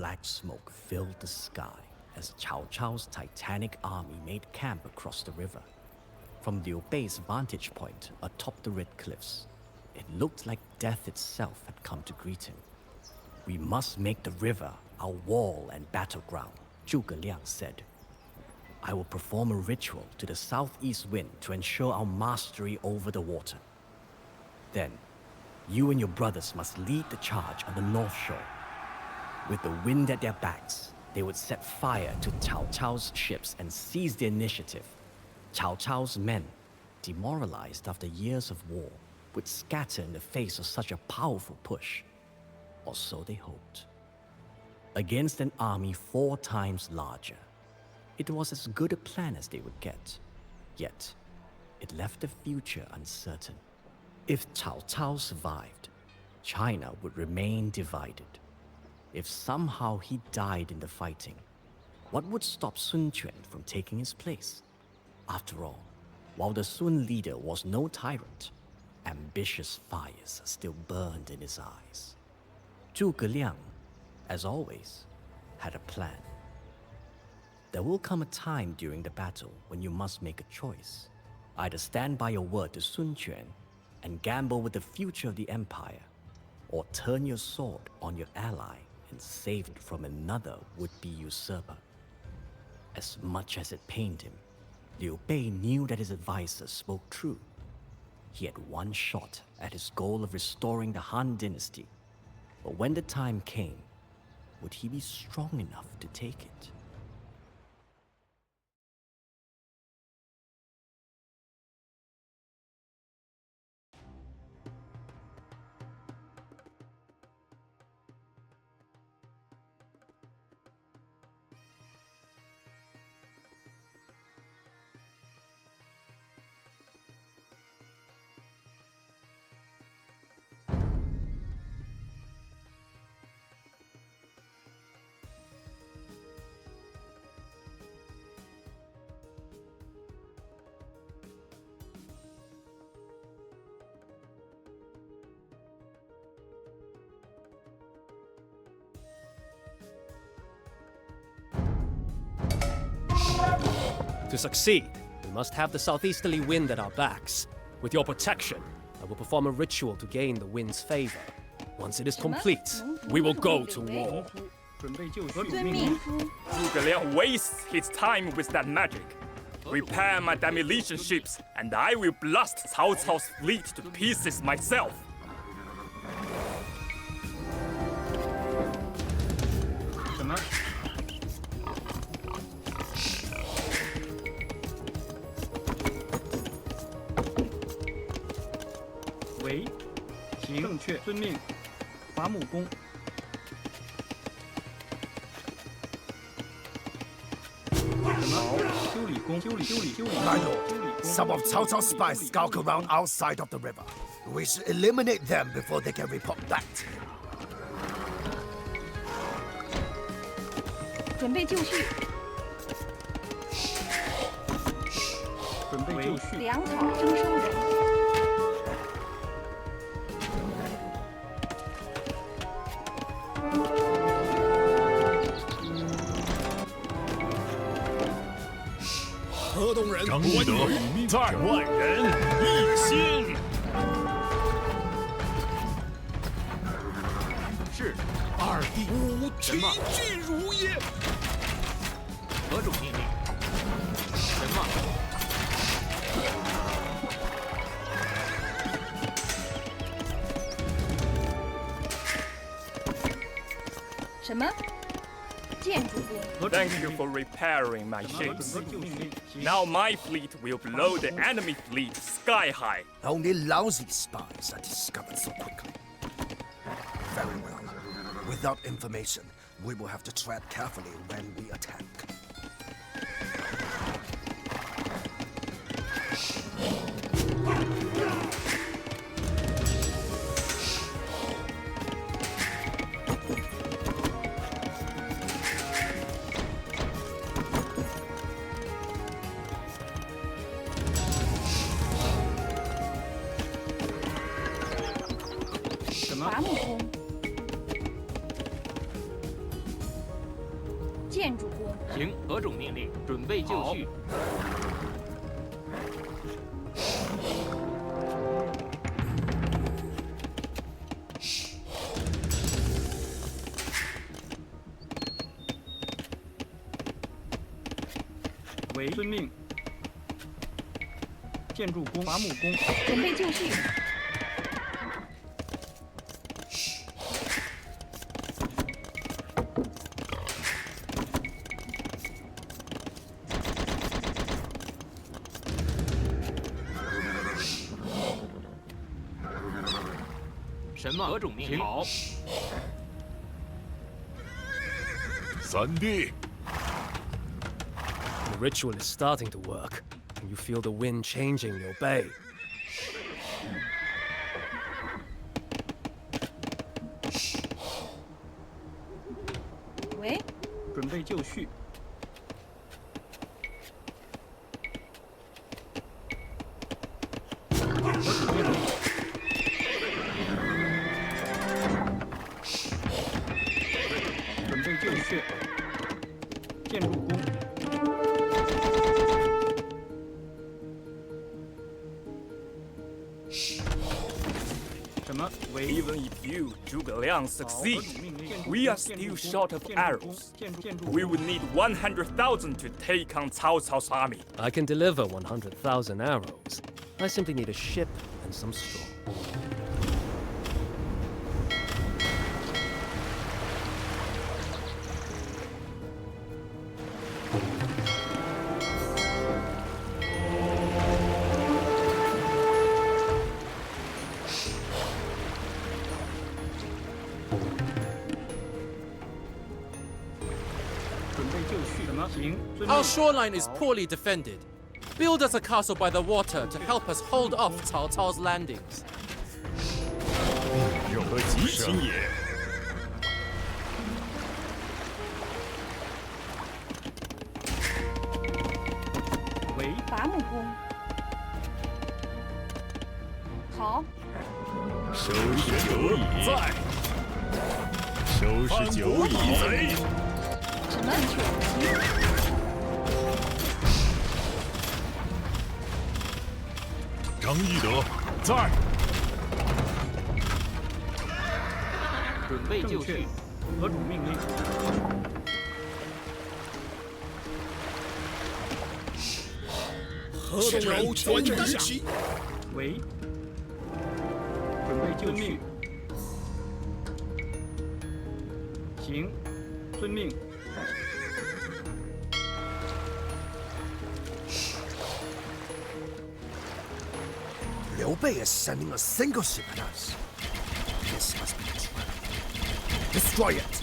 black smoke filled the sky as Cao Cao's titanic army made camp across the river. From Liu Bei's vantage point atop the red cliffs, it looked like death itself had come to greet him. "We must make the river our wall and battleground," Zhuge Liang said. "I will perform a ritual to the southeast wind to ensure our mastery over the water. Then, you and your brothers must lead the charge on the north shore. With the wind at their backs, they would set fire to Cao Cao's ships and seize the initiative. Cao Cao's men, demoralized after years of war, would scatter in the face of such a powerful push. Or so they hoped. Against an army 4 times larger, it was as good a plan as they would get. Yet, it left the future uncertain. If Cao Cao survived, China would remain divided. If somehow he died in the fighting, what would stop Sun Quan from taking his place? After all, while the Sun leader was no tyrant, ambitious fires still burned in his eyes. Zhuge Liang, as always, had a plan. There will come a time during the battle when you must make a choice. Either stand by your word to Sun Quan and gamble with the future of the empire, or turn your sword on your ally and save it from another would-be usurper. As much as it pained him, Liu Bei knew that his advisor spoke true. He had one shot at his goal of restoring the Han dynasty, but when the time came, would he be strong enough to take it? To succeed, we must have the southeasterly wind at our backs. With your protection, I will perform a ritual to gain the wind's favor. Once it is complete, we will go to war. Zhuge Liang wastes his time with that magic. Repair my demolition ships, and I will blast Cao Cao's fleet to pieces myself. Some of Cao Cao's spies skulk around outside of the river. We should eliminate them before they can report back to you. 准备就绪，粮草征收人。河东人不得在万人一心。是二弟吾秦晋如也。何种命令？什么？什么？建筑兵。 Thank you for repairing my ships. Now my fleet will blow the enemy fleet sky high. Only lousy spies are discovered so quickly. Very well. Without information, we will have to tread carefully when we attack. 建筑工，行，何种命令？准备就绪。为遵命。建筑工、伐木工，准备就绪，什么？何种命令？好。三弟， The ritual is starting to work. Can you feel the wind changing, Liu Bei? 喂，准备就绪。准备就绪。建筑工。什么？为 Even if you, Zhuge Liang, 何 succeed, 种命令？ we are still short of arrows. 建筑 We would need 100,000 to take on Cao Cao's army. I can deliver 100,000 arrows. I simply need a ship and some straw. Our shoreline is poorly defended. Build us a castle by the water to help us hold off Cao Cao's landings. 有何急情也？为伐木工，好，收拾久矣，在。收拾久矣，贼。什么？行，张翼德，在。准备就绪。何种命令？何种人全单齐？为准备就绪。行，遵命。刘备 is sending a single ship at us. This must be a trap. Destroy it.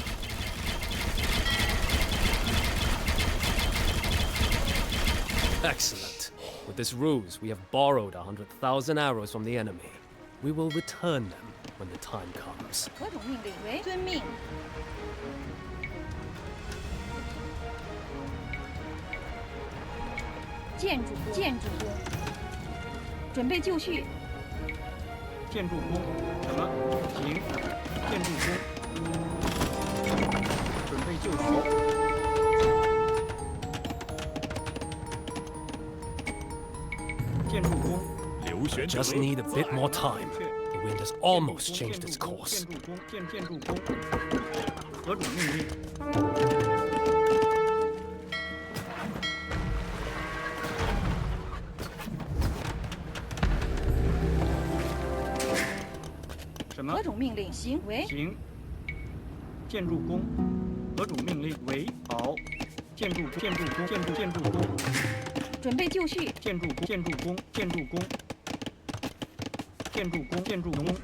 Excellent. With this ruse, we have borrowed 100,000 arrows from the enemy. We will return them when the time comes. 何种命令？为遵命，建筑工，建筑工，准备就绪，建筑工，什么？行，建筑工，准备就绪。建筑工，刘玄德， Just need a bit more time. The wind has almost changed its course. 建筑工，建筑工，何种命令？什么何？种命令？行，为行。建筑工，何种命令？为好。建筑工，建筑工，建筑工，准备就绪，建筑工，建筑工，建筑工，建筑工，建筑农夫。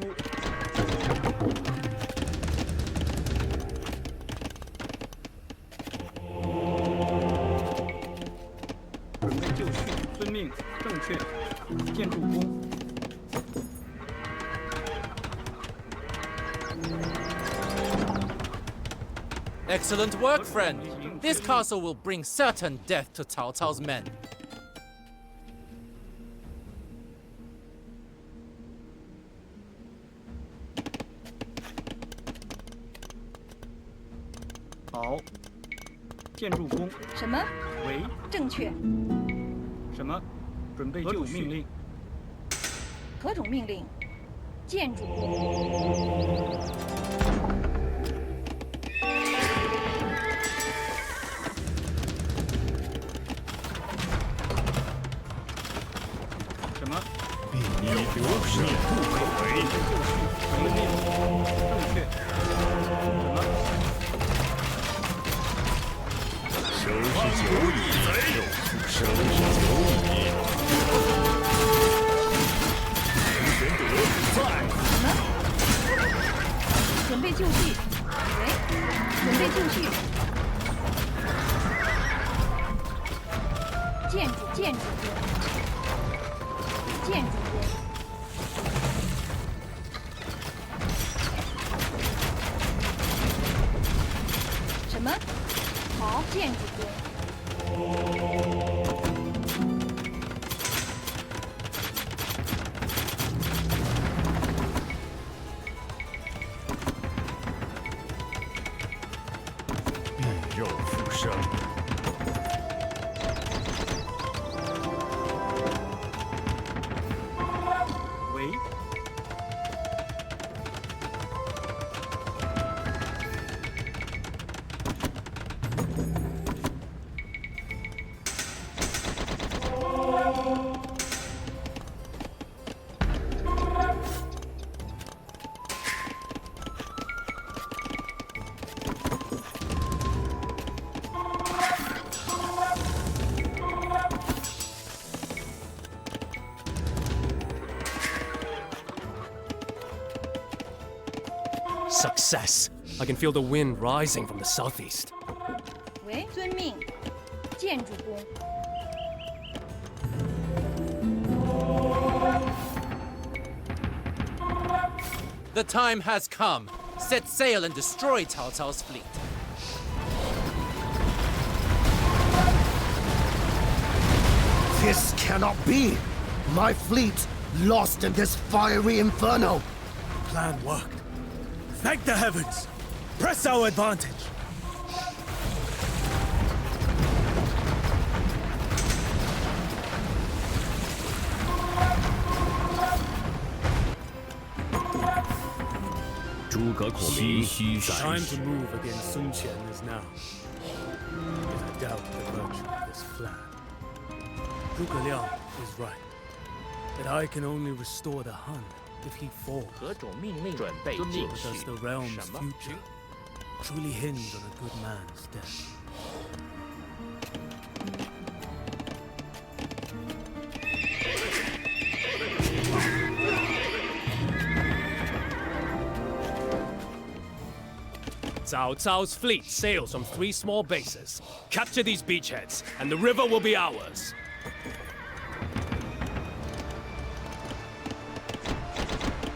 准备就绪，遵命，正确。建筑工。 Excellent work, friend. This castle will bring certain death to Cao Cao's men. 好，建建筑工，什么？为正确。什么？准备就绪命令。何种命令？建筑工。什么？必以流水不可为。命令正确。什么？收拾久矣，收拾久矣。刘玄德在。什么？准备就绪。喂，准备就绪。建筑工。建筑工。什么？好，建筑工。必肉复生。为Success! I can feel the wind rising from the southeast. 喂，遵命。建筑工。 The time has come. Set sail and destroy Cao Cao's fleet. This cannot be! My fleet lost in this fiery inferno! Plan worked. Thank the heavens. Press our advantage. Time to move against Sun Qian is now. Yet I doubt the virtue of this plan. Zhuge Liang is right. That I can only restore the Han if he falls. 何种命令？准备就 But 绪 does the realm's 什么？ future truly hinge on a good man's death? Cao Cao's fleet sails from 3 small bases. Capture these beachheads, and the river will be ours.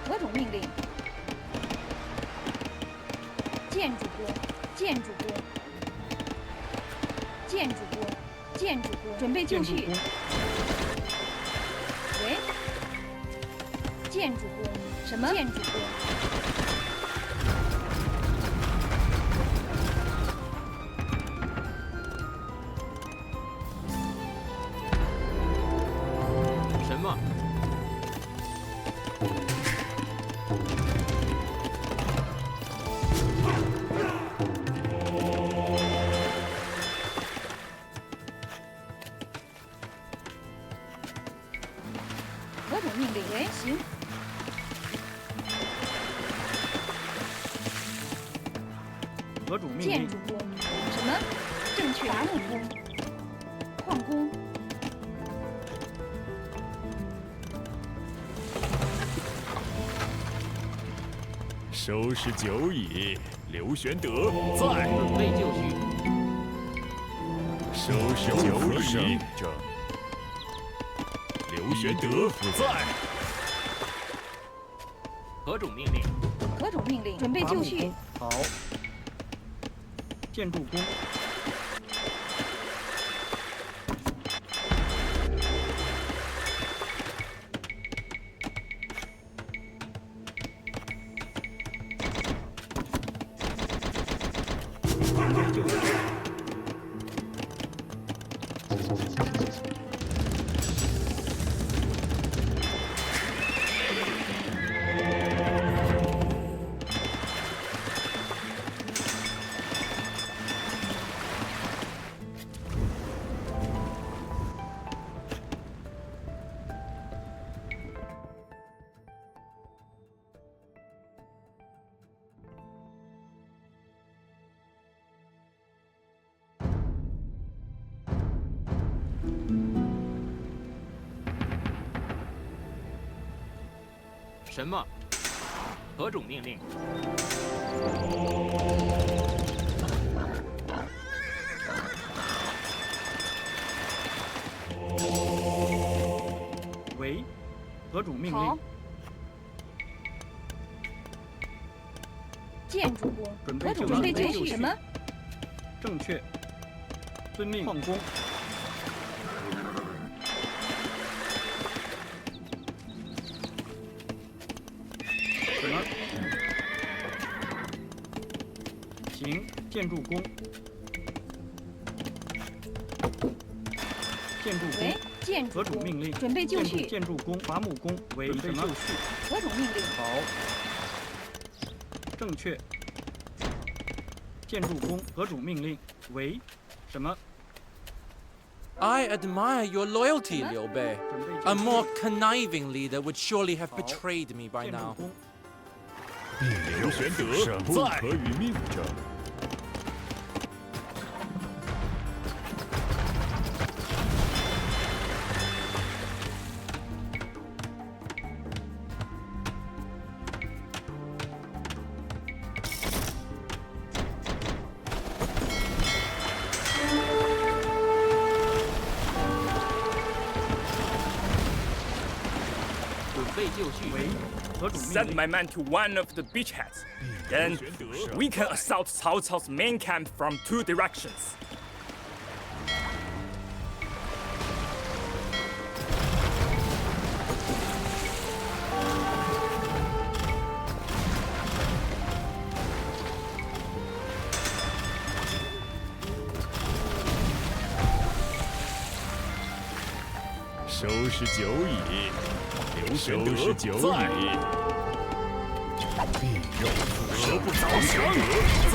何种命令？建筑工，建筑工，建筑工，建筑工，准备就绪。喂，建筑工，什么？建筑工。 什么？何种命令？喂，行。何种命令建筑？工，什么？正确。伐木工，矿工。 收拾久矣，刘玄德在。准备就绪。收拾久矣，刘玄德在。何种命令？何种命令？准备就绪。好。建筑工。什么？何种命令？喂，何种命好令？。建筑工。准备就绪。何种准备就绪？什么？正确。遵命矿工。什么？行，建筑工。建筑工喂。，建筑工。何种命令？准备就绪。建筑工、伐木工。为准备就绪。何种命令？好。正确。建筑工何种命令？为什么？ I admire your loyalty, Huh? Liu Bei. 准备 A 就绪 more conniving leader would surely have 好 betrayed me by 建筑 now. 工。刘玄德不可与命争。准备就绪。为何种命 Send 令？ my men to one of the beachheads. Then we can assault Cao Cao's main camp from 2 directions. 收拾久矣，刘玄德在。必肉复生，不早降在。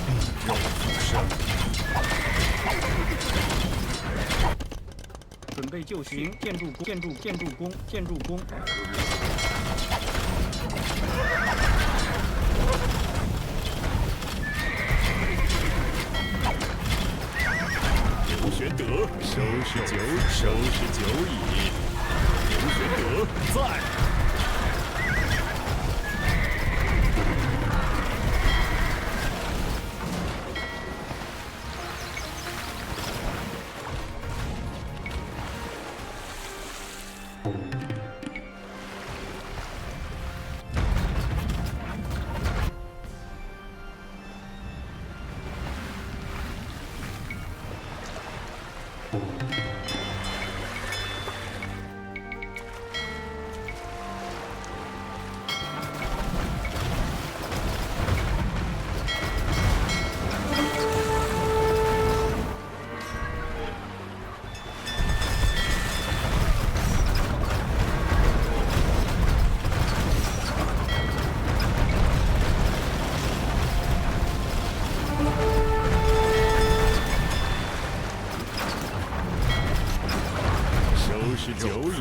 必肉复生，准备就绪。建筑工。建筑工。刘玄德收拾久矣，刘玄德在。收拾久矣，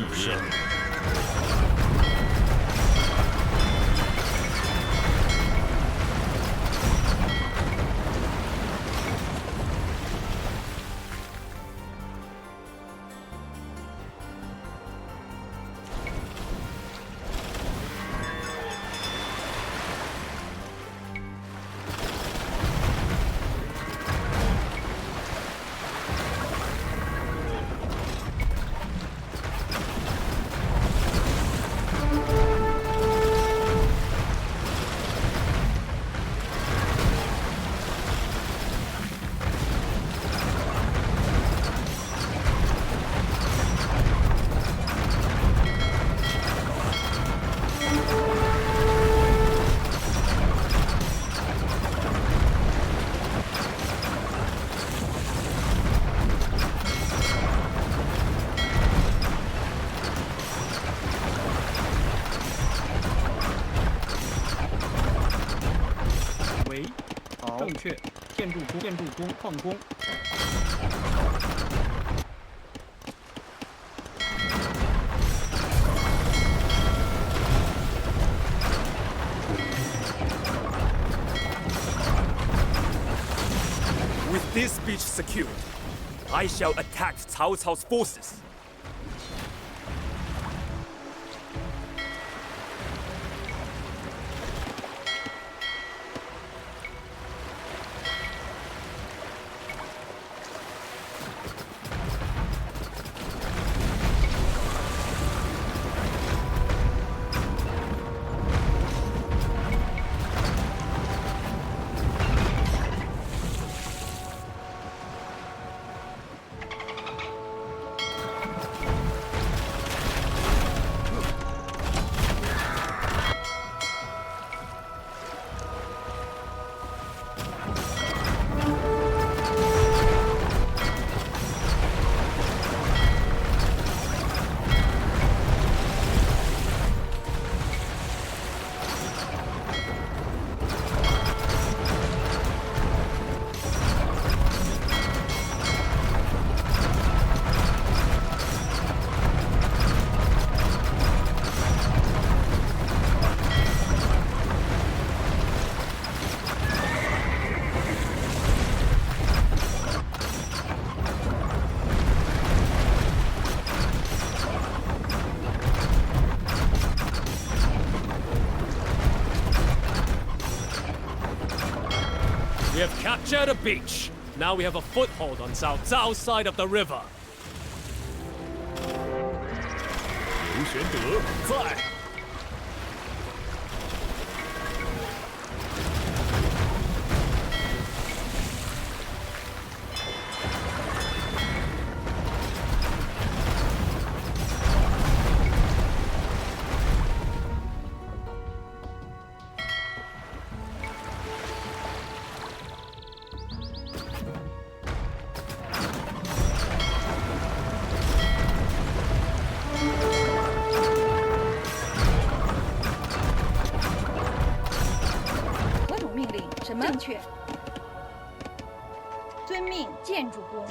确，建筑工矿工。With this beach secured, I shall attack Cao Cao's forces. We have captured a beach. Now we have a foothold on Cao Cao's side of the river. 刘玄德在。什么？正确。遵命，建筑工。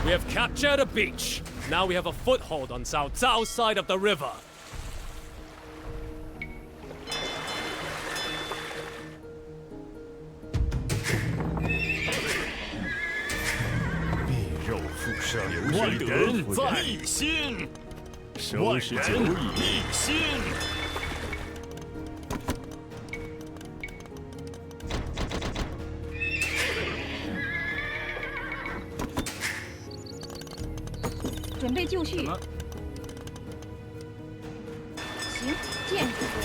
We have captured a beach. Now we have a foothold on Cao Cao's side of the river. 必肉复生，万人在一心，收拾酒已一心。就绪。什么？行，建筑工。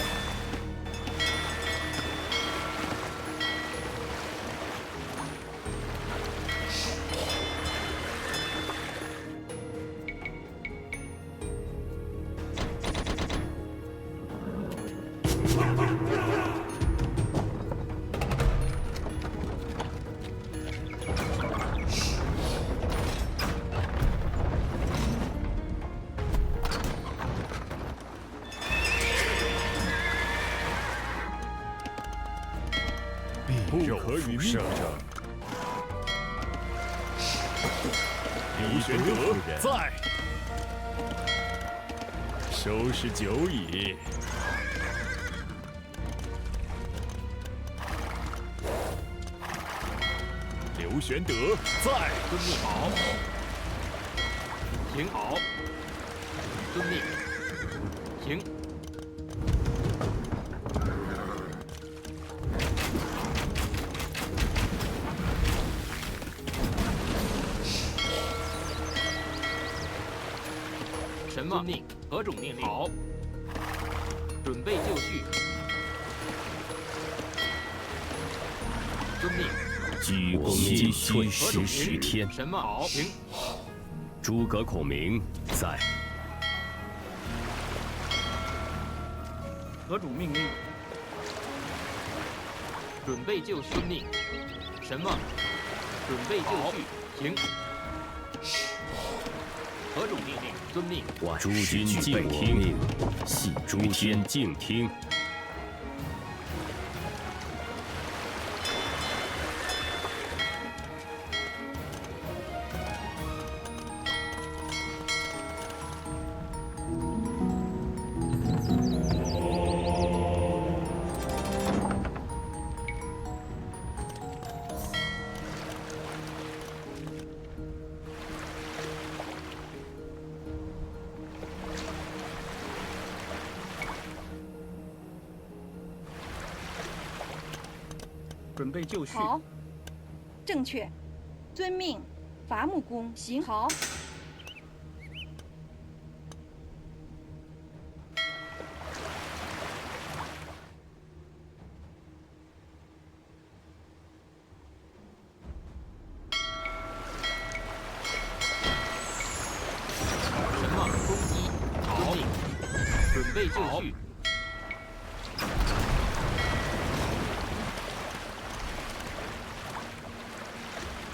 不可与命争。刘玄德在，收拾久矣。刘玄德在，遵命好。行好。遵命。行。什么命？何种命令？好。准备就绪。遵命。鞠躬尽瘁10天。什么？好。行。诸葛孔明在。何主命令？准备就绪。遵命。什么？准备就绪。行。何种命令？遵命。诸君敬我命，系诸天静听。准备就绪。好，正确，遵命。伐木工，行好。什么？攻击。好。准备就绪。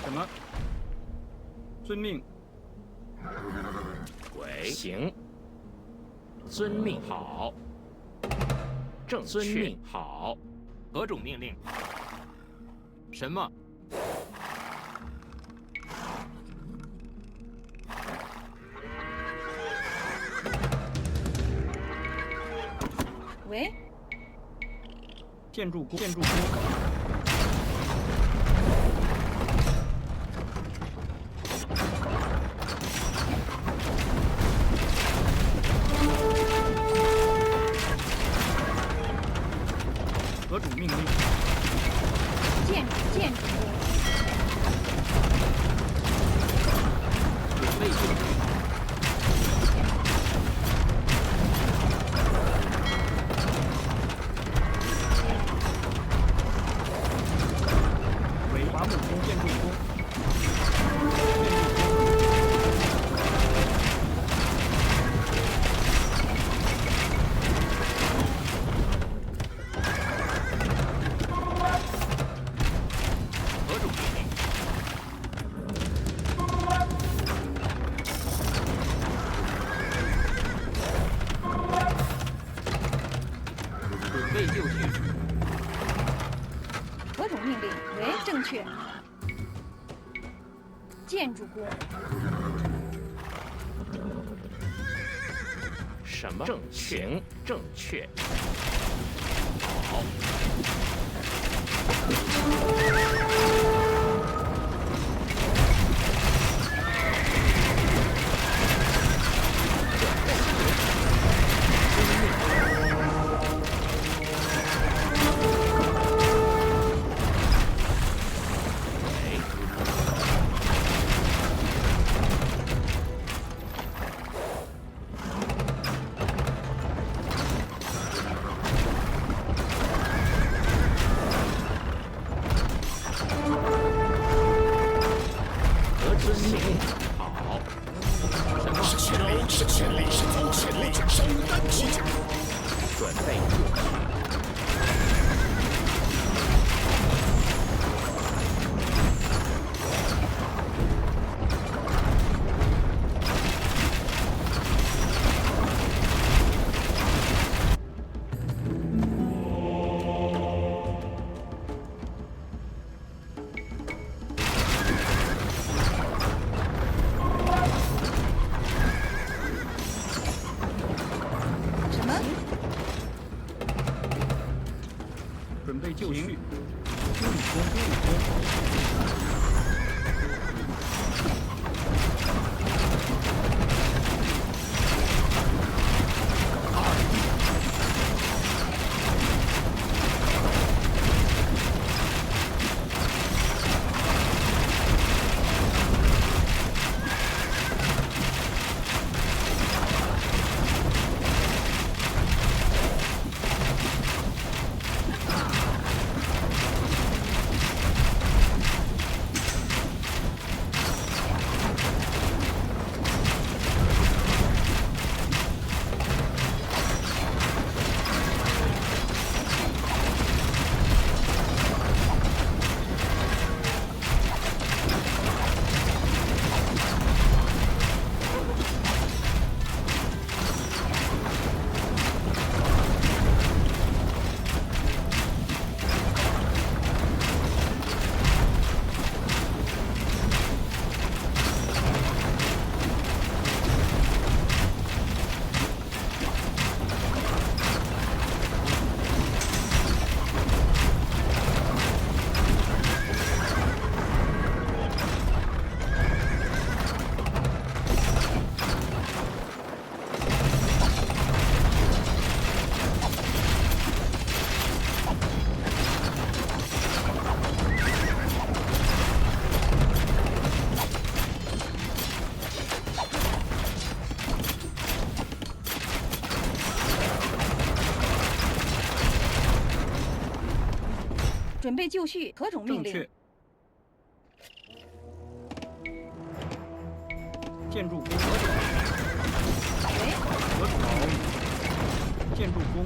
什么？遵命。喂。行。遵命好。正确。遵命好。何种命令？什么？喂。建筑工。建筑工。何主命令？建筑工。准备就绪。为伐木工、建筑工。准备就绪。何种命令？为正确。建筑工。什么？正确。正确。好。首当其冲。准备就绪。什么？准备就绪。准备就绪，何种命令？正确。建筑工。喂，何主好？建筑工。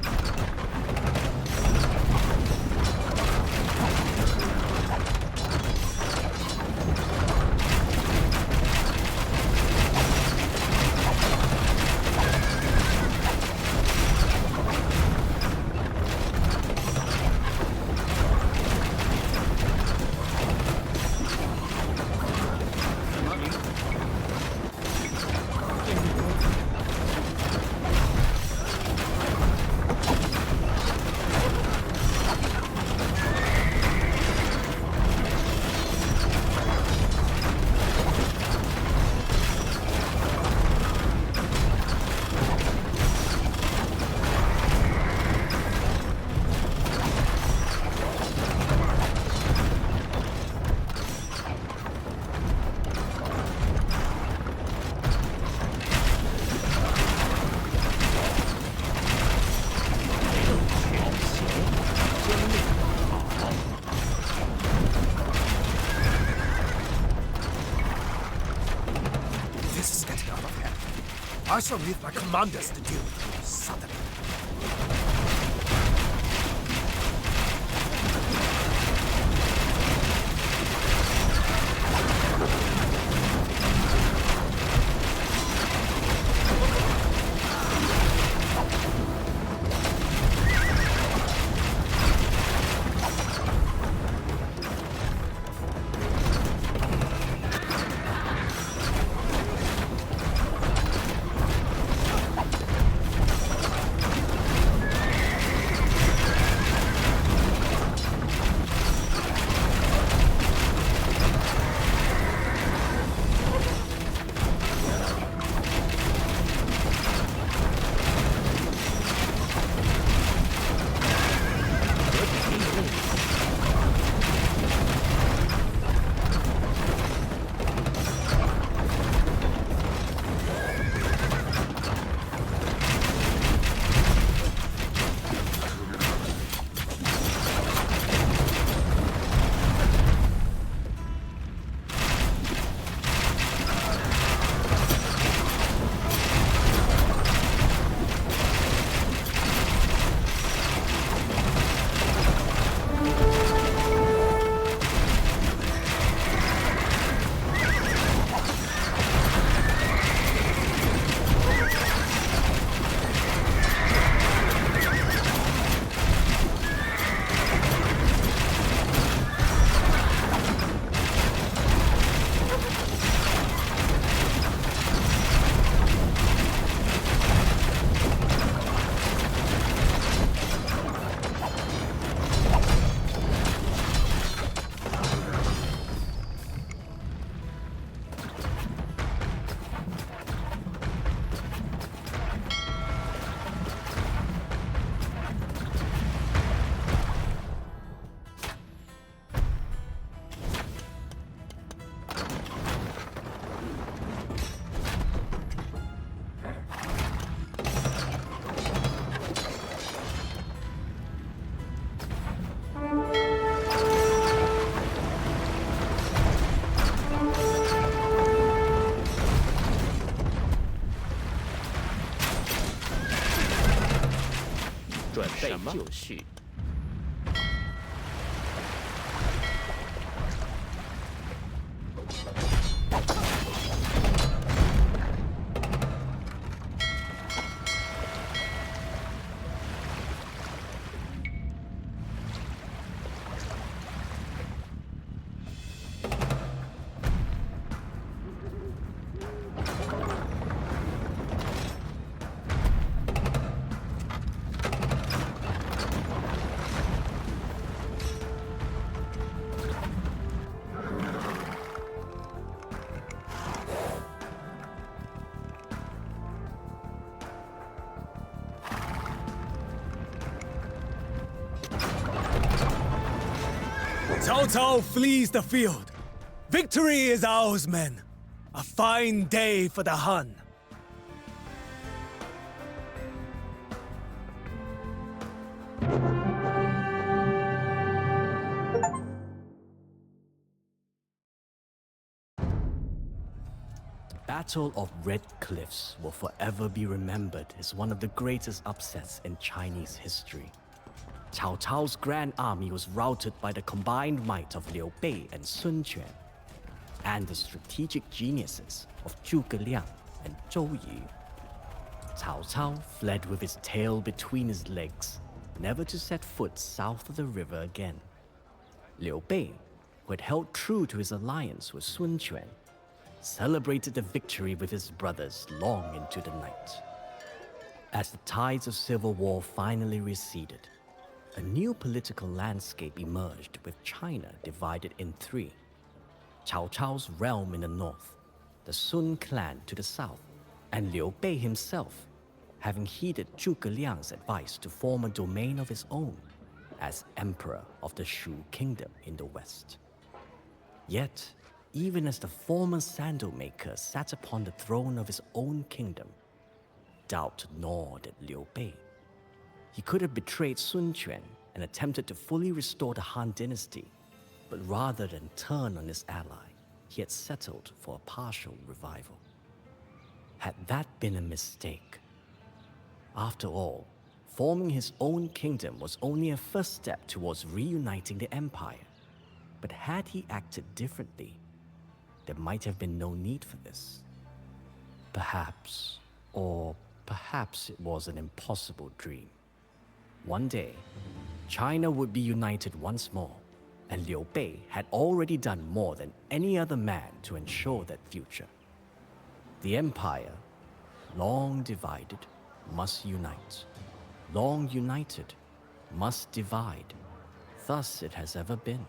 This is getting out of hand. I shall leave my commanders to deal with you, Southern. 准备就绪。Cao Cao flees the field. Victory is ours, men. A fine day for the Han. The Battle of Red Cliffs will forever be remembered as one of the greatest upsets in Chinese history. Cao Cao's grand army was routed by the combined might of Liu Bei and Sun Quan, and the strategic geniuses of Zhuge Liang and Zhou Yu. Cao Cao fled with his tail between his legs, never to set foot south of the river again. Liu Bei, who had held true to his alliance with Sun Quan, celebrated the victory with his brothers long into the night. As the tides of civil war finally receded, a new political landscape emerged with China divided in three. Cao Cao's realm in the north, the Sun clan to the south, and Liu Bei himself, having heeded Zhuge Liang's advice to form a domain of his own as emperor of the Shu kingdom in the west. Yet, even as the former sandal maker sat upon the throne of his own kingdom, doubt gnawed at Liu Bei. He could have betrayed Sun Quan and attempted to fully restore the Han dynasty, but rather than turn on his ally, he had settled for a partial revival. Had that been a mistake? After all, forming his own kingdom was only a first step towards reuniting the empire. But had he acted differently, there might have been no need for this. Perhaps, or perhaps it was an impossible dream. One day, China would be united once more, and Liu Bei had already done more than any other man to ensure that future. The empire, long divided, must unite. Long united, must divide. Thus it has ever been.